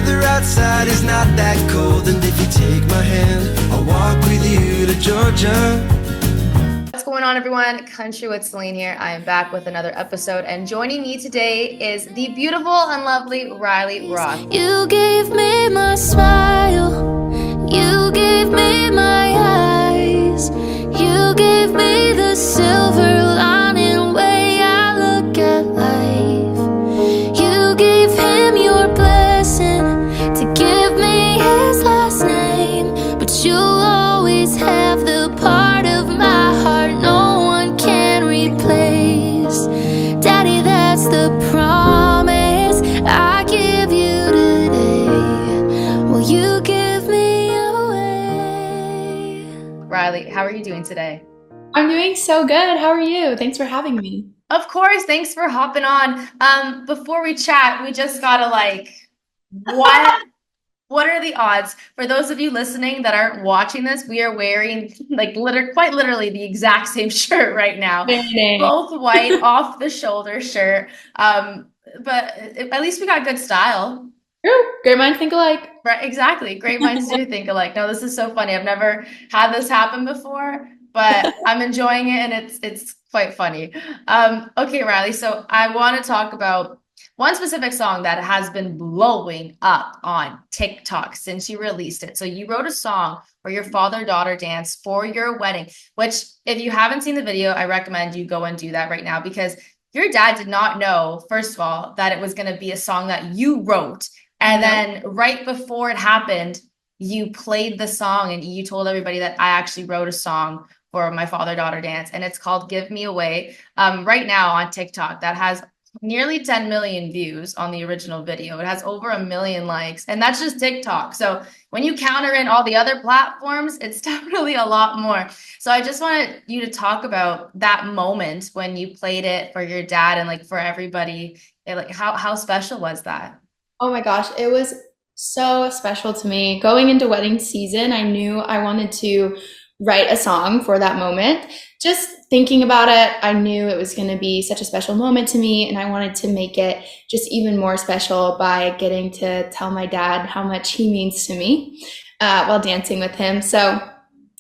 weather outside is not that cold, and if you take my hand, I'll walk with you to Georgia. What's going on, everyone? Country with Celine here. I am back with another episode, and joining me today is the beautiful and lovely Riley Roth. You gave me my smile, you gave me my eyes, you gave me the silver lining way I look at life. You gave him your blessing to give me his last name, but you'll always have the part of my heart no one can replace. Daddy, that's the promise I give you today. Will you give me away? Riley, how are you doing today? I'm doing so good. How are you? Thanks for having me. Of course, thanks for hopping on. Before we chat, we just gotta what are the odds? For those of you listening that aren't watching this, we are wearing quite literally the exact same shirt right now. Both white off the shoulder shirt. But at least we got good style. True. Great minds think alike. Right, exactly. Great minds do think alike. No, this is so funny. I've never had this happen before, but I'm enjoying it, and it's quite funny. Okay, Riley, so I want to talk about one specific song that has been blowing up on TikTok since you released it. So you wrote a song for your father-daughter dance for your wedding, which if you haven't seen the video, I recommend you go and do that right now, because your dad did not know, first of all, that it was going to be a song that you wrote. And then right before it happened, you played the song and you told everybody that I actually wrote a song for my father-daughter dance, and it's called Give Me Away. Right now on TikTok, that has nearly 10 million views on the original video. It has over 1 million likes, and that's just TikTok. So when you counter in all the other platforms, it's definitely a lot more. So I just wanted you to talk about that moment when you played it for your dad and for everybody. How special was that? Oh my gosh, it was so special to me. Going into wedding season, I knew I wanted to write a song for that moment. Just thinking about it, I knew it was going to be such a special moment to me, and I wanted to make it just even more special by getting to tell my dad how much he means to me while dancing with him. So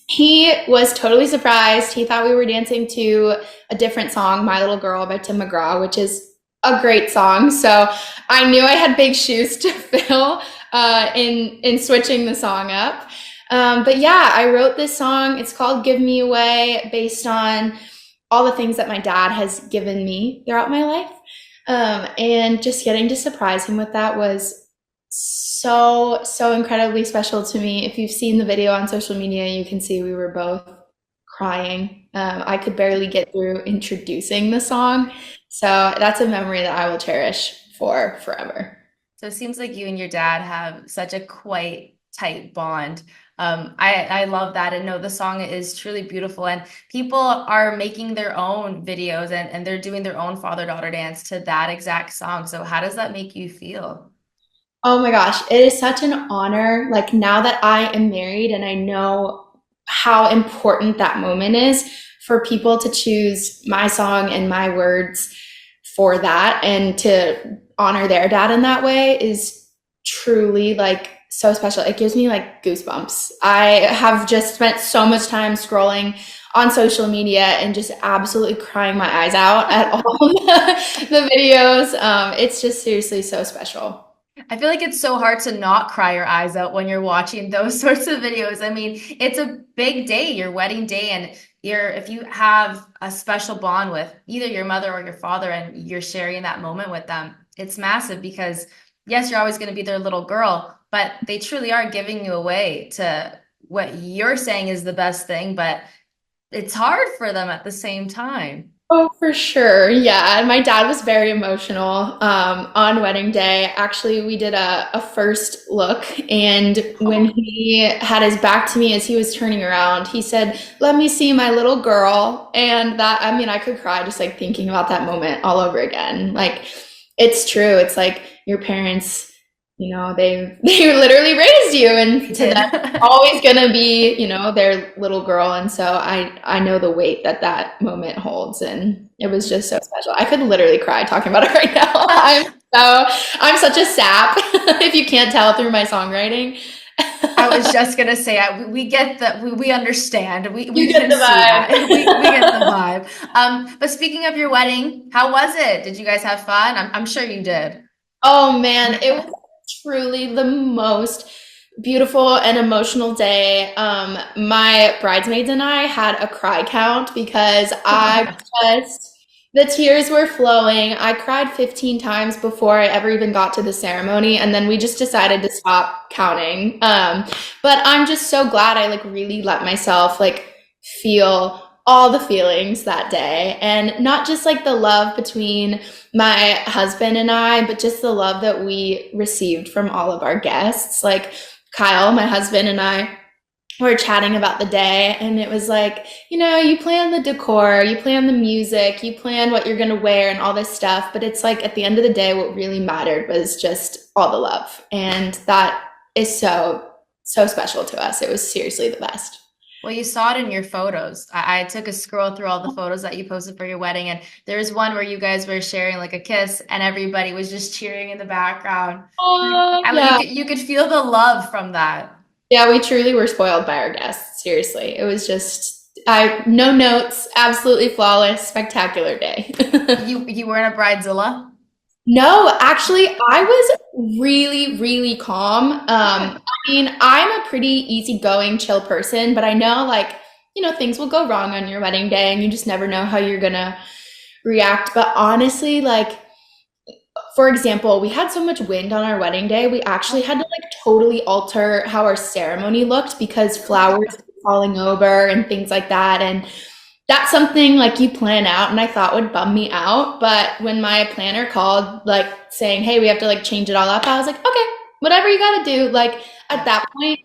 he was totally surprised. He thought we were dancing to a different song, My Little Girl by Tim McGraw, which is a great song. So I knew I had big shoes to fill in switching the song up. But yeah, I wrote this song. It's called Give Me Away, based on all the things that my dad has given me throughout my life. And just getting to surprise him with that was so incredibly special to me. If you've seen the video on social media, you can see we were both crying. I could barely get through introducing the song. So that's a memory that I will cherish for forever. So it seems like you and your dad have such a quite tight bond. I love that, and no, the song is truly beautiful, and people are making their own videos and they're doing their own father-daughter dance to that exact song. So how does that make you feel? Oh my gosh, it is such an honor. Now that I am married and I know how important that moment is for people to choose my song and my words for that, and to honor their dad in that way is truly so special. It gives me goosebumps. I have just spent so much time scrolling on social media and just absolutely crying my eyes out at all the videos. It's just seriously so special. I feel like it's so hard to not cry your eyes out when you're watching those sorts of videos. I mean, it's a big day, your wedding day, and if you have a special bond with either your mother or your father and you're sharing that moment with them, it's massive, because yes, you're always going to be their little girl, but they truly are giving you away to what you're saying is the best thing, but it's hard for them at the same time. Oh, for sure. Yeah. My dad was very emotional on wedding day. Actually, we did a first look, and when he had his back to me as he was turning around, he said, "Let me see my little girl." And that, I mean, I could cry just thinking about that moment all over again. It's true. It's your parents, they literally raised you, and to them, always gonna be, their little girl. And so I know the weight that moment holds, and it was just so special. I could literally cry talking about it right now. So I'm such a sap, if you can't tell through my songwriting. I was just gonna say, we get that, we understand, we You get can the see that, vibe. we get the vibe. But speaking of your wedding, how was it? Did you guys have fun? I'm sure you did. Oh man, it was truly the most beautiful and emotional day. My bridesmaids and I had a cry count because just, the tears were flowing. I cried 15 times before I ever even got to the ceremony, and then we just decided to stop counting. But I'm just so glad I like really let myself like feel all the feelings that day, and not just like the love between my husband and I, but just the love that we received from all of our guests. Like Kyle, my husband, and I were chatting about the day, and it was like, you plan the decor, you plan the music, you plan what you're going to wear and all this stuff. But it's like at the end of the day, what really mattered was just all the love. And that is so, so special to us. It was seriously the best. Well, you saw it in your photos. I took a scroll through all the photos that you posted for your wedding, and there was one where you guys were sharing like a kiss, and everybody was just cheering in the background. I mean, Yeah. you could feel the love from that. Yeah, we truly were spoiled by our guests. Seriously. It was just, no notes, absolutely flawless, spectacular day. You were in a bridezilla. No, actually, I was really, really calm. I mean, I'm a pretty easygoing, chill person, but I know, like, things will go wrong on your wedding day, and you just never know how you're gonna react. But honestly, like, for example, we had so much wind on our wedding day, we actually had to like totally alter how our ceremony looked because flowers were falling over and things like that. And that's something like you plan out and I thought would bum me out. But when my planner called, like saying, hey, we have to like change it all up, I was like, okay, whatever you gotta do. Like at that point,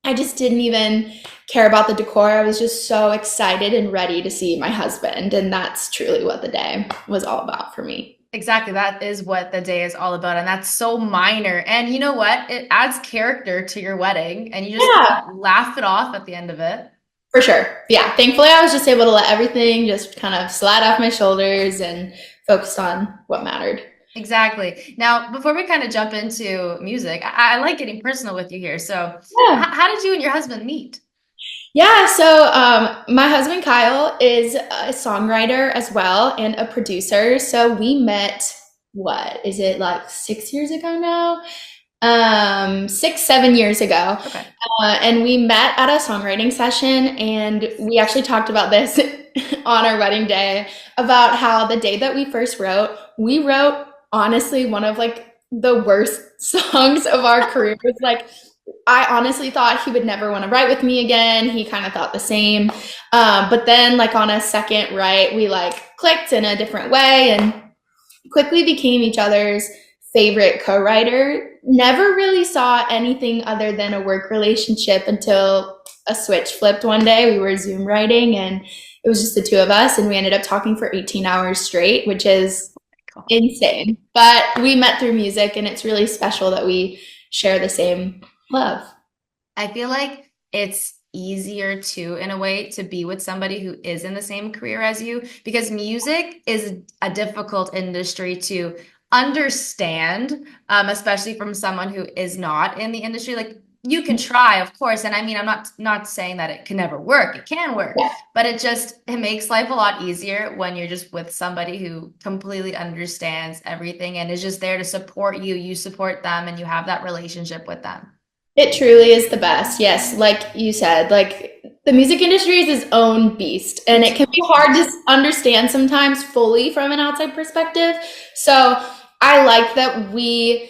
I just didn't even care about the decor. I was just so excited and ready to see my husband. And that's truly what the day was all about for me. Exactly. That is what the day is all about. And that's so minor. And you know what? It adds character to your wedding, and you just Yeah, laugh it off at the end of it. for sure. Yeah. Thankfully, I was just able to let everything just kind of slide off my shoulders and focused on what mattered. Exactly. Now, before we kind of jump into music, I like getting personal with you here. So, Yeah. how did you and your husband meet? Yeah. So, my husband Kyle is a songwriter as well and a producer. So we met, what is it, like 6 years ago now? 6, 7 years ago. Okay. And we met at a songwriting session, and we actually talked about this on our wedding day about how the day that we first wrote, we wrote honestly one of like the worst songs of our careers. Like, I honestly thought he would never want to write with me again. He kind of thought the same. But then, like, on a second write, we like clicked in a different way and quickly became each other's favorite co-writer. Never really saw anything other than a work relationship until a switch flipped one day. We were Zoom writing, and it was just the two of us, and we ended up talking for 18 hours straight, which is Cool. insane. But we met through music, and it's really special that we share the same love. I feel like it's easier too, in a way, to be with somebody who is in the same career as you, because music is a difficult industry to understand, especially from someone who is not in the industry. Like, you can try, of course, and I mean, I'm not saying that it can never work. It can work, but it makes life a lot easier when you're just with somebody who completely understands everything and is just there to support you. You support them, and you have that relationship with them. It truly is the best. Yes, like you said, like the music industry is its own beast, and it can be hard to understand sometimes fully from an outside perspective. So I like that we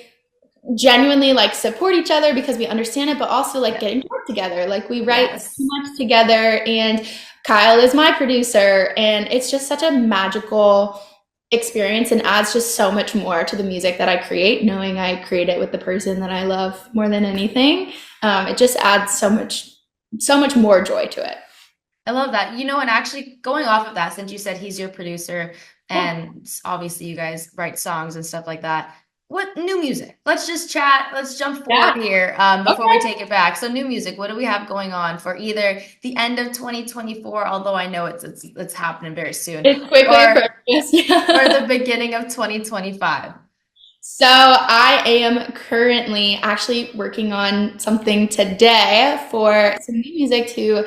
genuinely like support each other because we understand it, but also like getting to work together. Like we write Yes. so much together, and Kyle is my producer, and it's just such a magical experience and adds just so much more to the music that I create, knowing I create it with the person that I love more than anything. It just adds so much more joy to it. I love that. And actually going off of that, since you said he's your producer and obviously you guys write songs and stuff like that, what new music? Let's just chat. Let's jump forward here before we take it back. So new music, what do we have going on for either the end of 2024, although I know it's happening very soon, It's quickly or approaching us. or Yeah. the beginning of 2025? So I am currently actually working on something today for some new music to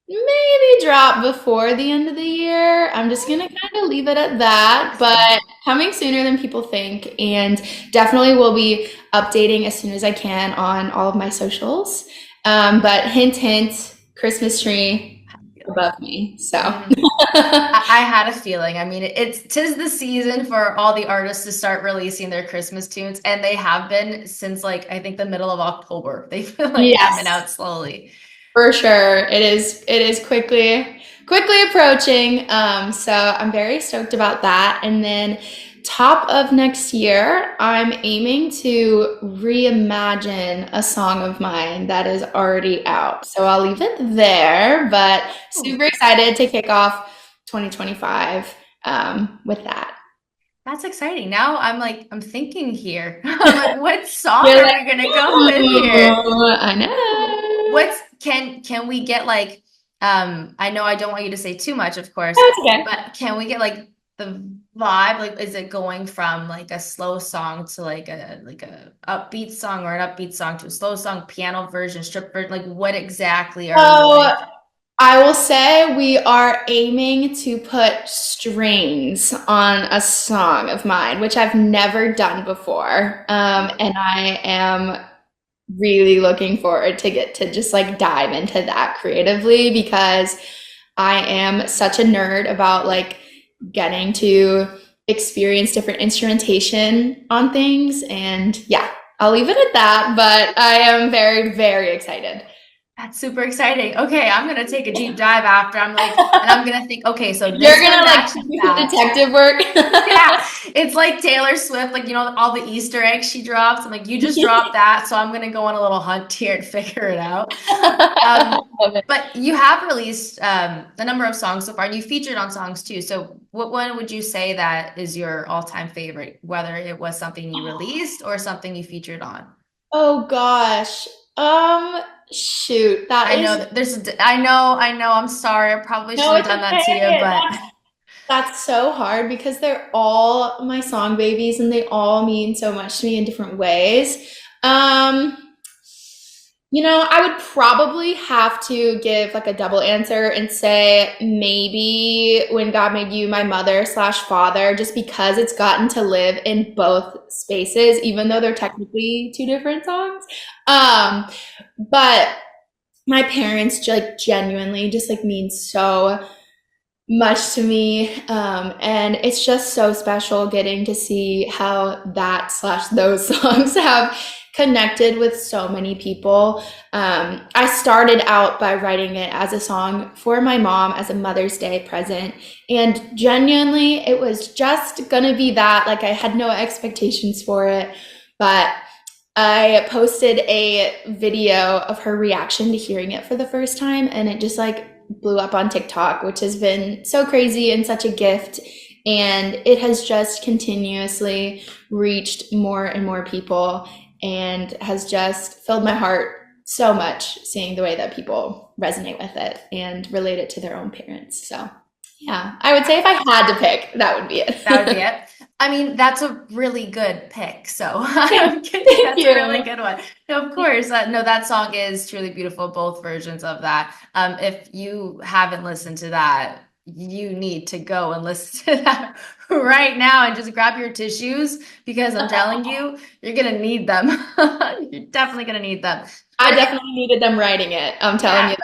maybe drop before the end of the year. I'm just gonna kind of leave it at that, but coming sooner than people think, and definitely will be updating as soon as I can on all of my socials. But hint, hint, Christmas tree above me. So I had a feeling. I mean, it's tis the season for all the artists to start releasing their Christmas tunes, and they have been since like I think the middle of October. They've been like coming yes, out slowly. for sure. It is quickly approaching. So I'm very stoked about that. And then top of next year, I'm aiming to reimagine a song of mine that is already out. So I'll leave it there, but Oh, super excited to kick off 2025 with that. that's exciting. Now I'm thinking here. I'm like, what song You're are like, we gonna go with here? I Ooh, know. what's can we get like I know I don't want you to say too much, of course, That's okay. but can we get like the vibe? Like, is it going from like a slow song to like a upbeat song or an upbeat song to a slow song, piano version, strip version? Like, what exactly are we So like? I will say we are aiming to put strings on a song of mine, which I've never done before. And I am really looking forward to get to just like dive into that creatively because I am such a nerd about like getting to experience different instrumentation on things. And yeah, I'll leave it at that, but I am very, very excited. That's super exciting. Okay, I'm gonna take a deep dive after. And I'm gonna think, okay, so You're this gonna one like matches do some that. detective work. Yeah, it's like Taylor Swift, like all the Easter eggs she drops. I'm like, you just dropped that, so I'm gonna go on a little hunt here and figure it out. Love it. But you have released a number of songs so far, and you featured on songs too. So, what one would you say that is your all-time favorite, whether it was something you released or something you featured on? Oh gosh. Shoot, that I know is that I know. I'm sorry. I probably no, shouldn't have it's done that to you, okay. but That's so hard because they're all my song babies and they all mean so much to me in different ways. Um, I would probably have to give like a double answer and say maybe When God Made You My Mother slash Father, just because it's gotten to live in both spaces, even though they're technically two different songs. Um, but my parents like genuinely just like mean so much to me. And it's just so special getting to see how that slash those songs have connected with so many people. I started out by writing it as a song for my mom as a Mother's Day present. And genuinely, it was just gonna be that. Like, I had no expectations for it. But I posted a video of her reaction to hearing it for the first time, and it just like blew up on TikTok, which has been so crazy and such a gift. And it has just continuously reached more and more people and has just filled my heart so much seeing the way that people resonate with it and relate it to their own parents. So, yeah, I would say if I had to pick, that would be that would be it. it. I mean, that's a really good pick. So Thank I'm kidding. That's a really you. good one. No, of course. No, that song is truly beautiful, both versions of that. If you haven't listened to that, you need to go and listen to that right now and just grab your tissues because I'm telling you, you're gonna need them. You're definitely gonna need them. I But definitely needed them writing it. I'm telling yeah. you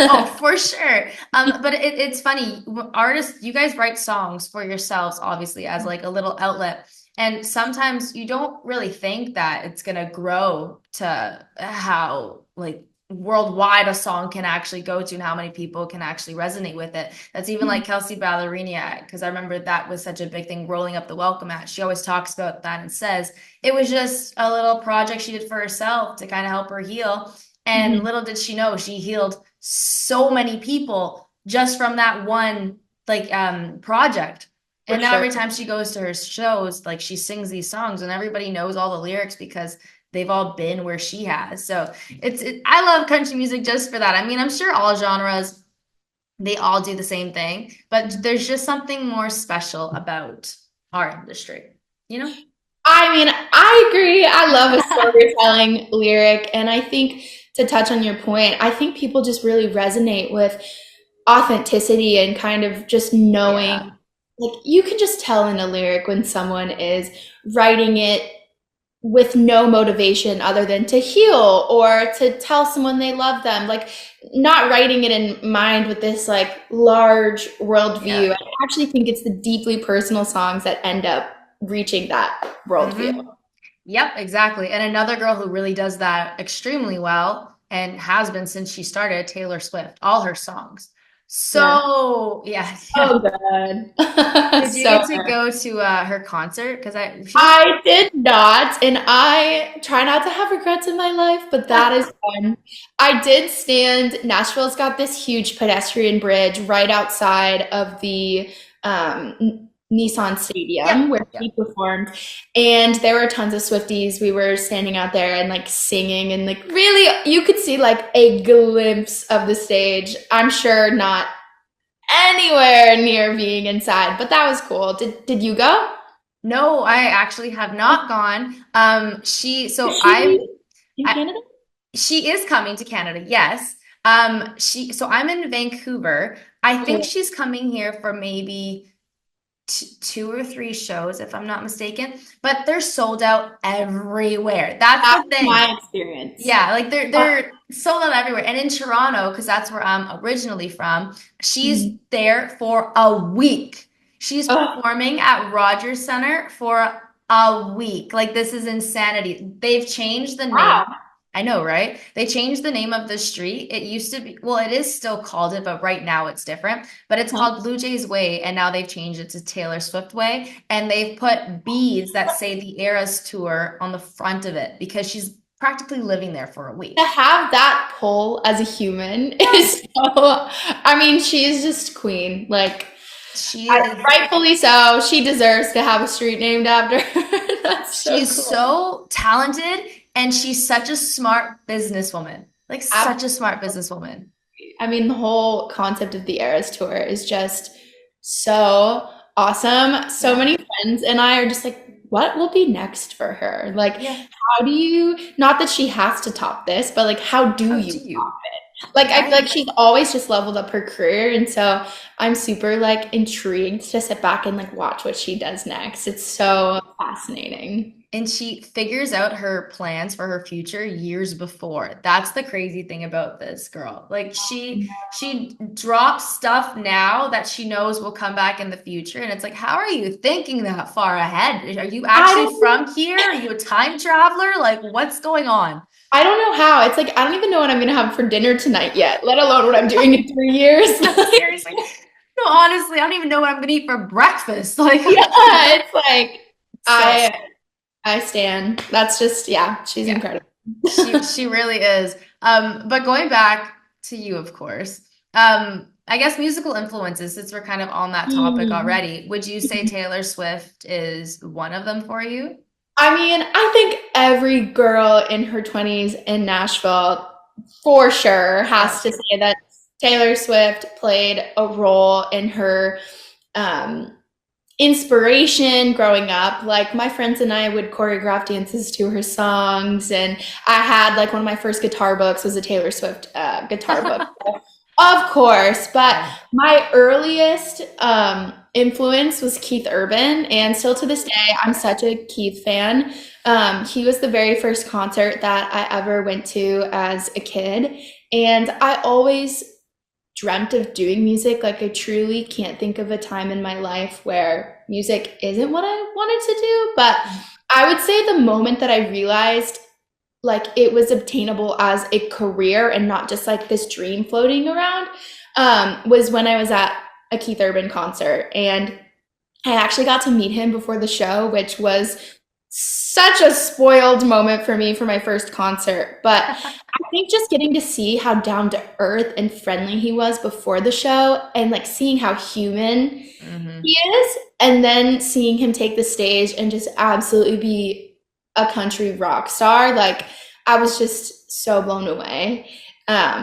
Oh, that. for sure. But it's funny. Artists, you guys write songs for yourselves, obviously, as like a little outlet. And sometimes you don't really think that it's gonna grow to how like worldwide a song can actually go to and how many people can actually resonate with it. That's even like Kelsey Ballerini, because I remember that was such a big thing, rolling up the welcome mat. She always talks about that and says it was just a little project she did for herself to kind of help her heal. And Mhm. little did she know, she healed so many people just from that one project. For And now sure. every time she goes to her shows, like she sings these songs and everybody knows all the lyrics because they've all been where she has. So I love country music just for that. I mean, I'm sure all genres, they all do the same thing, but there's just something more special about our industry, you know? I mean, I agree. I love a storytelling lyric. And I think to touch on your point, I think people just really resonate with authenticity and kind of just knowing, Yeah. like, you can just tell in a lyric when someone is writing it with no motivation other than to heal or to tell someone they love them, like not writing it in mind with this like large worldview. Yeah. I actually think it's the deeply personal songs that end up reaching that worldview. Yep, exactly. And another girl who really does that extremely well and has been since she started, Taylor Swift, all her songs. Yeah. So, yeah, yeah. Oh, good. Did you So get to go to her concert? Because she was, I did not, and I try not to have regrets in my life, but that is fun. I did stand, Nashville's got this huge pedestrian bridge right outside of the Nissan yep, Stadium where yep. she performed, and there were tons of Swifties. We were standing out there and like singing, and like really, you could see like a glimpse of the stage. I'm sure not anywhere near being inside, but that was cool. Did you go? No, I actually have not gone. Is So she in I, Canada? she is coming to Canada, yes. So I'm in Vancouver. I think Cool. she's coming here for maybe two or three shows, if I'm not mistaken, but they're sold out everywhere. That's That the was thing. my experience. Yeah, like they're sold out everywhere. And in Toronto, because that's where I'm originally from, she's Mhm. there for a week. She's Oh, performing at Rogers Center for a week. Like this is insanity. They've changed the name. wow. I know, right? They changed the name of the street. It used to be, well, it is still called it, but right now it's different. But it's Huh. called Blue Jays Way, and now they've changed it to Taylor Swift Way. And they've put beads that say the Eras Tour on the front of it because she's practically living there for a To week. have that pull as a human is so, I mean, she is just queen. Like, She is rightfully so. She deserves to have a street named after her. That's so she's cool. so talented and she's such a smart businesswoman. Like such a smart businesswoman. I mean, the whole concept of the Eras Tour is just so awesome. So Yeah. many friends and I are just like, what will be next for her? Like, Yeah. how do you, not that she has to top this, but like, how do How you do you? top it? Like, I feel Right? like she's always just leveled up her career. And so I'm super like intrigued to sit back and like watch what she does next. It's so fascinating. And she figures out her plans for her future years before. That's the crazy thing about this girl. Like she drops stuff now that she knows will come back in the future. And it's like, how are you thinking that far ahead? Are you I actually don't from here? Are you a time traveler? Like, what's going on? I don't know how. It's like I don't even know what I'm gonna have for dinner tonight yet, let alone what I'm doing in 3 years. Seriously. No, honestly, I don't even know what I'm gonna eat for breakfast. Like, Yeah, it's like so I I stand. That's just yeah, she's yeah. incredible. She really is. But going back to you, of course. I guess musical influences, since we're kind of on that topic Mm. already, would you say Taylor Swift is one of them for you? I mean, I think every girl in her 20s in Nashville for sure Yeah. has to say that Taylor Swift played a role in her um, inspiration growing up. Like my friends and I would choreograph dances to her songs, and I had like one of my first guitar books was a Taylor Swift guitar book. Of course, but Yeah. my earliest influence was Keith Urban, and still to this day, I'm such a Keith fan. He was the very first concert that I ever went to as a kid, and I always dreamt of doing music. Like, I truly can't think of a time in my life where music isn't what I wanted to do, but I would say the moment that I realized like it was obtainable as a career and not just like this dream floating around was when I was at a Keith Urban concert, and I actually got to meet him before the show, which was such a spoiled moment for me for my first concert. But I think just getting to see how down to earth and friendly he was before the show, and like seeing how human Hmm. he is, and then seeing him take the stage and just absolutely be a country rock star, like I was just so blown away.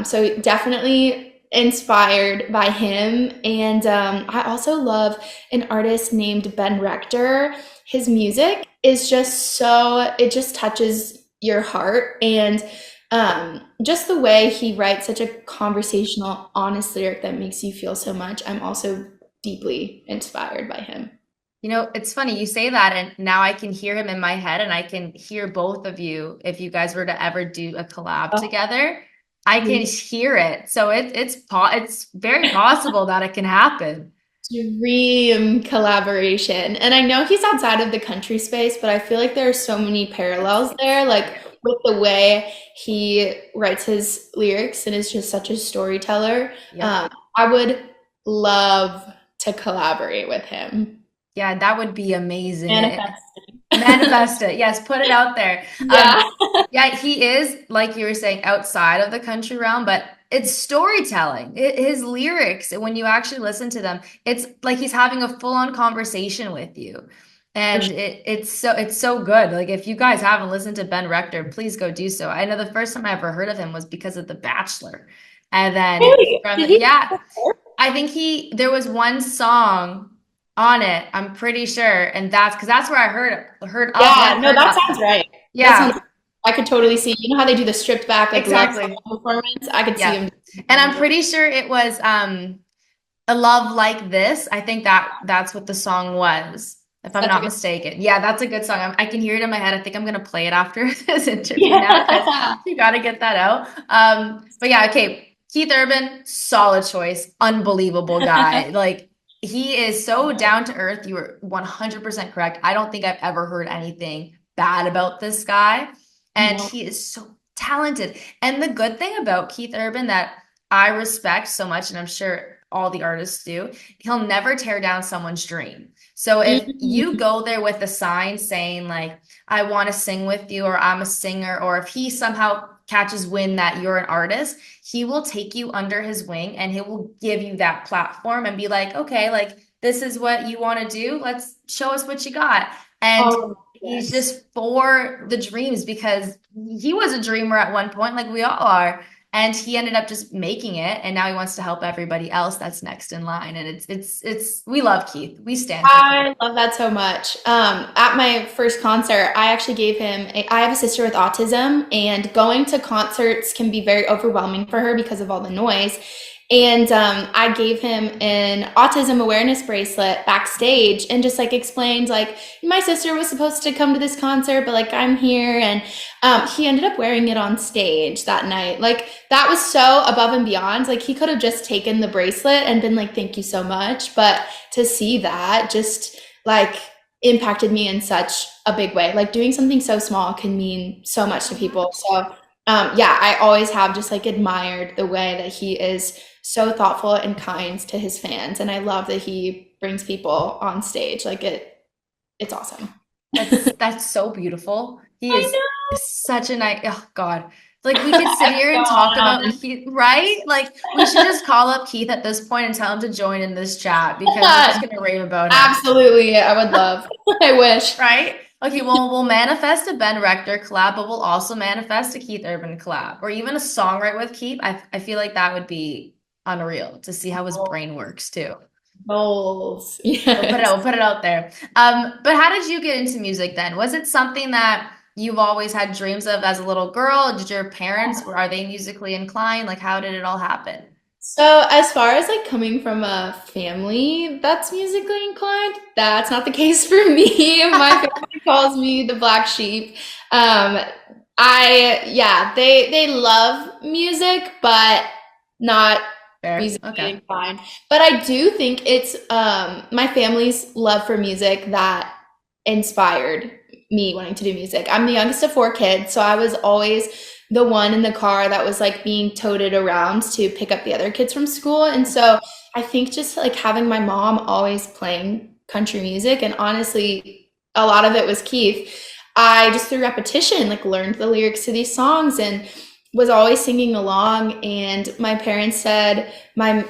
So definitely inspired by him. And I also love an artist named Ben Rector. His music is just so, it just touches your heart. And just the way he writes such a conversational, honest lyric that makes you feel so much. I'm also deeply inspired by him. It's funny you say that, and now I can hear him in my head, and I can hear both of you if you guys were to ever do a collab Oh, together. I can hear it. So it's very possible that it can happen. dream collaboration. And I know he's outside of the country space, but I feel like there are so many parallels there, like with the way he writes his lyrics and is just such a storyteller. Yeah. I would love to collaborate with him. Yeah, that would be amazing. Manifesting. Manifest it. Yes, put it out there. Yeah. Yeah, he is, like you were saying, outside of the country realm, but it's storytelling. His lyrics, when you actually listen to them, it's like he's having a full-on conversation with you. For And sure. it's so good. Like if you guys haven't listened to Ben Rector, please go do so. I know the first time I ever heard of him was because of The Bachelor. And then Really? from Did he? yeah, I think there was one song on it, I'm pretty sure, and that's where I heard of Yeah, him, no, heard that about sounds him. right. That sounds, Yeah, I could totally see. You know how they do the stripped back like love song exactly. performance? I could see Yeah. him And I'm doing pretty sure it was A Love Like This. I think that's what the song was, if I'm such a not good. mistaken. Yeah, that's a good song. I can hear it in my head. I think I'm gonna play it after this interview now because Yeah. you got to get that out. But yeah, okay. Keith Urban, solid choice, unbelievable guy. Like he is so down to earth. You were 100% correct. I don't think I've ever heard anything bad about this guy, and No. he is so talented. And the good thing about Keith Urban that I respect so much, and I'm sure all the artists do, he'll never tear down someone's dream. So if you Mhm. go there with a sign saying like, I want to sing with you, or I'm a singer, or if he somehow catches wind that you're an artist, he will take you under his wing and he will give you that platform and be like, okay, like this is what you want to do. Let's show us what you got. And Oh, he's yes. just for the dreams because he was a dreamer at one point, like we all are. And he ended up just making it, and now he wants to help everybody else that's next in line. And it's we love Keith. We stand for Keith. I love that so much. At my first concert, I actually gave him I have a sister with autism, and going to concerts can be very overwhelming for her because of all the noise. And I gave him an autism awareness bracelet backstage and just like explained, like, my sister was supposed to come to this concert, but like, I'm here. And he ended up wearing it on stage that night. Like, that was so above and beyond. Like, he could have just taken the bracelet and been like, thank you so much. But to see that just like impacted me in such a big way. Like, doing something so small can mean so much to people. So, yeah, I always have just like admired the way that he is so thoughtful and kind to his fans. And I love that he brings people on stage. Like, it's awesome. That's so beautiful. He I is know. such a nice, oh God. Like we could sit here Go and talk about on. Keith, right? Like we should just call up Keith at this point and tell him to join in this chat because we're just gonna rave about him, Absolutely. I would love. I wish. right? Okay, well, we'll manifest a Ben Rector collab, but we'll also manifest a Keith Urban collab or even a songwrite with Keith. I feel like that would be unreal to see how his brain works too. Goals. We'll Yes. put it out there. But how did you get into music then? Was it something that you've always had dreams of as a little girl? Did your parents, are they musically inclined? Like, how did it all happen? So, as far as like coming from a family that's musically inclined, that's not the case for me. My family calls me the black sheep. Um, yeah, they love music, but not Fair. musically Okay. inclined. But I do think it's my family's love for music that inspired me wanting to do music. I'm the youngest of four kids, so I was always the one in the car that was like being toted around to pick up the other kids from school. And so I think just like having my mom always playing country music, and honestly, a lot of it was Keith. I just through repetition like learned the lyrics to these songs and was always singing along. And my parents said my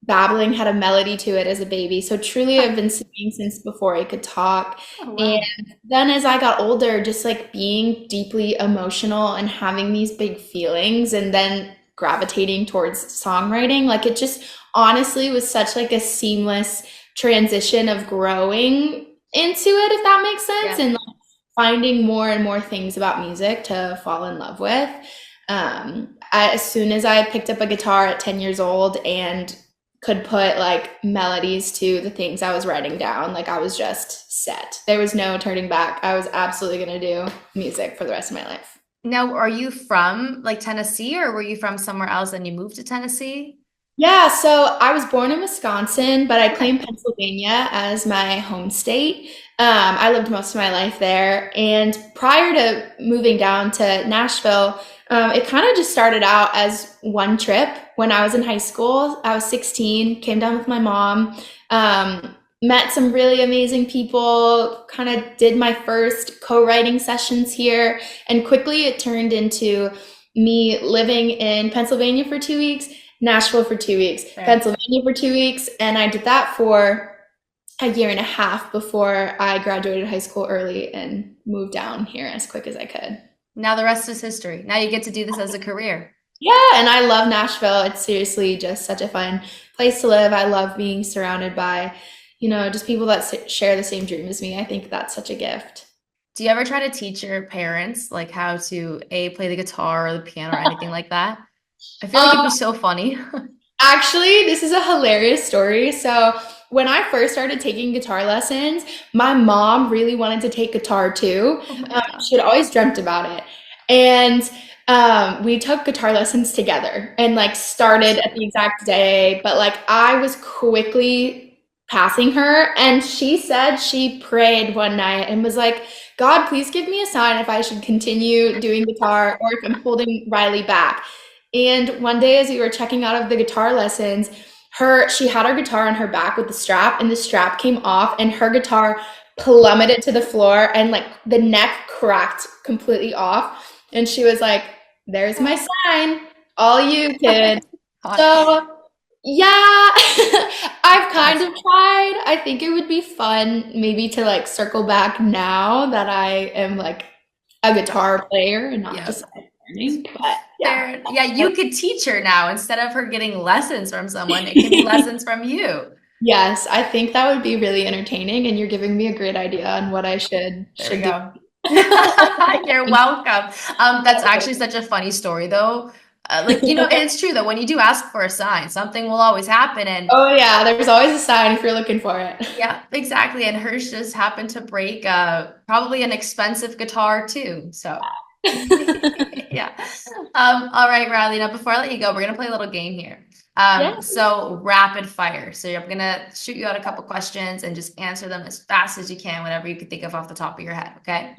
babbling had a melody to it as a baby. So truly, I've been singing since before I could talk. Oh, And wow. then as I got older, just like being deeply emotional and having these big feelings and then gravitating towards songwriting, like it just honestly was such like a seamless transition of growing into it, if that makes sense. Yeah. And finding more and more things about music to fall in love with. As soon as I picked up a guitar at 10 years old and could put like melodies to the things I was writing down, like I was just set. There was no turning back. I was absolutely going to do music for the rest of my life. Now, are you from like Tennessee, or were you from somewhere else and you moved to Tennessee? Yeah, so I was born in Wisconsin, but I claim Pennsylvania as my home state. I lived most of my life there. And prior to moving down to Nashville, it kind of just started out as one trip. When I was in high school, I was 16, came down with my mom, met some really amazing people, kind of did my first co-writing sessions here. And quickly it turned into me living in Pennsylvania for 2 weeks, Nashville for 2 weeks, Pennsylvania for 2 weeks. And I did that for a year and a half before I graduated high school early and moved down here as quick as I could. Now the rest is history. Now you get to do this as a career. Yeah, and I love Nashville. It's seriously just such a fun place to live. I love being surrounded by, just people that share the same dream as me. I think that's such a gift. Do you ever try to teach your parents like how to play the guitar or the piano or anything like that? I feel like it'd be so funny. Actually, this is a hilarious story. So when I first started taking guitar lessons, my mom really wanted to take guitar too. She had always dreamt about it. And we took guitar lessons together and like started at the exact day. But like I was quickly passing her, and she said she prayed one night and was like, God, please give me a sign if I should continue doing guitar or if I'm holding Riley back. And one day as we were checking out of the guitar lessons, she had her guitar on her back with the strap, and the strap came off and her guitar plummeted to the floor and like the neck cracked completely off. And she was like, there's my sign, all you kid. So yeah, I've kind of tried. I think it would be fun maybe to like circle back now that I am like a guitar player and not just like learning. But yeah, you could teach her now instead of her getting lessons from someone. It can be lessons from you. Yes, I think that would be really entertaining, and you're giving me a great idea on what I should do. You're welcome. That's actually such a funny story though. It's true though, when you do ask for a sign, something will always happen. And oh yeah, there's always a sign if you're looking for it. Yeah, exactly. And hers just happened to break probably an expensive guitar too. So yeah. All right, Riley. Now before I let you go, we're gonna play a little game here. So rapid fire. So I'm gonna shoot you out a couple questions and just answer them as fast as you can, whatever you can think of off the top of your head. Okay.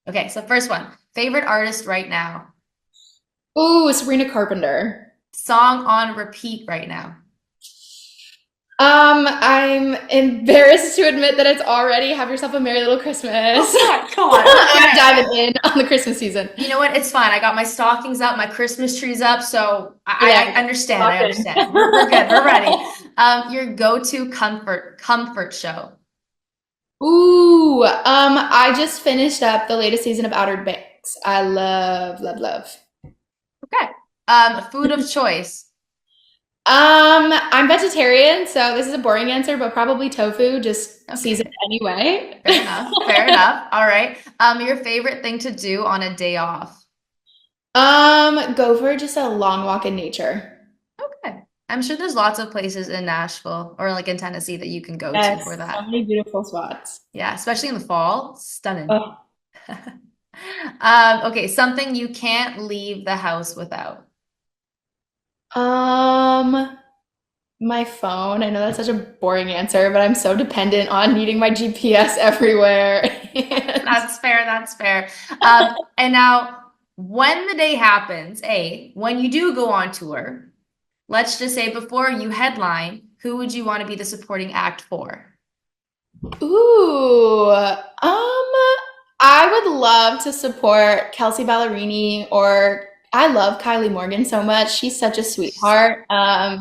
Okay. So first one, favorite artist right now. Ooh, Sabrina Carpenter. Song on repeat right now. I'm embarrassed to admit that it's already Have Yourself a Merry Little Christmas. Oh, come on. I'm diving in on the Christmas season. You know what? It's fine. I got my stockings up, my Christmas trees up, so I understand. I understand. We're good. We're ready. Your go-to comfort show. Ooh, I just finished up the latest season of Outer Banks. I love. Okay. Food of choice. I'm vegetarian, so this is a boring answer, but probably tofu, just seasoned anyway. Fair enough. Fair enough. All right. Your favorite thing to do on a day off? Go for just a long walk in nature. Okay. I'm sure there's lots of places in Nashville or like in Tennessee that you can go to for that. So many beautiful spots. Yeah, especially in the fall. Stunning. Oh. Okay, something you can't leave the house without. My phone. I know that's such a boring answer, but I'm so dependent on needing my GPS everywhere. That's fair. That's fair. And now, when the day happens, when you do go on tour, let's just say before you headline, who would you want to be the supporting act for? Ooh, I would love to support Kelsey Ballerini, or I love Kylie Morgan so much. She's such a sweetheart. I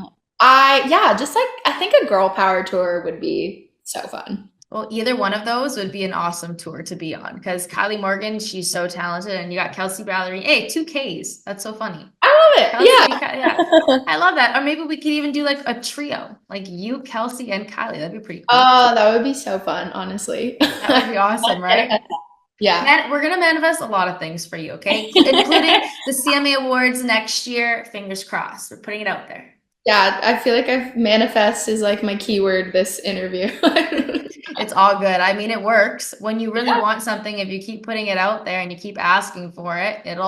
think a girl power tour would be so fun. Well, either one of those would be an awesome tour to be on, because Kylie Morgan, she's so talented, and you got Kelsey Ballerini. 2Ks. That's so funny. I love it. Kelsey, yeah. I love that. Or maybe we could even do like a trio, like you, Kelsey, and Kylie. That'd be pretty cool. Oh, that would be so fun, honestly. That would be awesome, right? Yeah. And we're gonna manifest a lot of things for you, okay? Including the CMA Awards next year. Fingers crossed. We're putting it out there. Yeah, I feel like I've manifest is like my keyword this interview. It's all good. I mean, it works. When you really want something, if you keep putting it out there and you keep asking for it, it'll